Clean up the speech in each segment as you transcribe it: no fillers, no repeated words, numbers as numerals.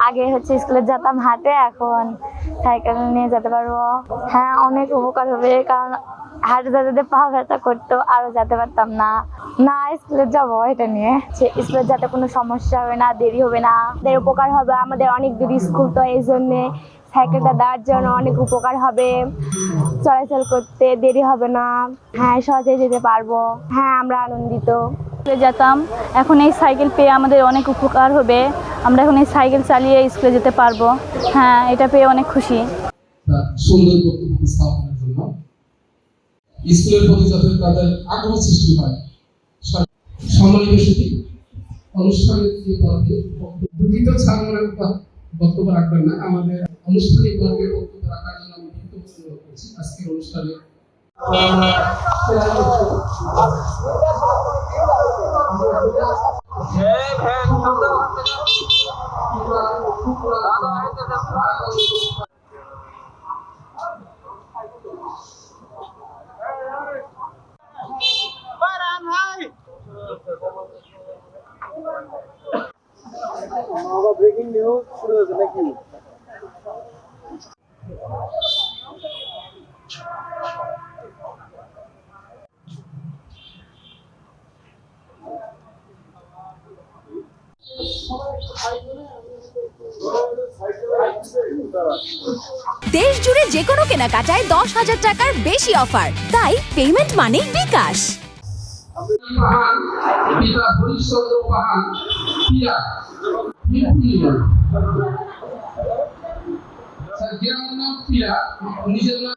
আগে হচ্ছে স্কুলে যেতাম হাঁটে, এখন সাইকেল নিয়ে যেতে পারবো। হ্যাঁ, অনেক উপকার হবে, কারণ হাঁটে যেতে পা ব্যথা করতো, আরো যেতে পারতাম না। না, স্কুলে যাবো এটা নিয়ে, স্কুলে যাতে কোনো সমস্যা হবে না, দেরি হবে না, আমাদের উপকার হবে। আমাদের অনেক দূর স্কুল, তো এই জন্যে সাইকেলটা দেওয়ার জন্য অনেক উপকার হবে, চলাচল করতে দেরি হবে না। হ্যাঁ, সহজে যেতে পারবো। হ্যাঁ, আমরা আনন্দিত। স্কুলে যেতাম, এখন এই সাইকেল পেয়ে আমাদের অনেক উপকার হবে। আমরা এখন এই সাইকেল চালিয়ে স্কুলে যেতে পারবো। হ্যাঁ, এটা পেয়ে অনেক খুশি। সুন্দর বক্তব্য উপস্থাপনের জন্য স্কুলের প্রতি যাতে তাদের আগ্রহ সৃষ্টি হয়। সম্মানিত সুধী, অনুষ্ঠানের যে পর্বে দুঃখিত ছাড়ানোর বক্তব্য রাখবেন না, আমাদের আনুষ্ঠানিক পর্বে বক্তব্য রাখার জন্য আমি বিনীত অনুরোধ করছি। আজকের অনুষ্ঠানে ব্রেকিং নিউজ শুরু হয়েছে নাকি? দেশ জুড়ে যে কোনো কেনাকাটায় 10,000 টাকার বেশি অফার, তাই পেমেন্ট মানেই বিকাশ। পিতা হরিশ্চন্দ্র পাহান পিয়া গ্রামের নাম পিয়া, নিজের নাম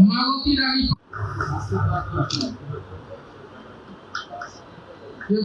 মালতী রানী।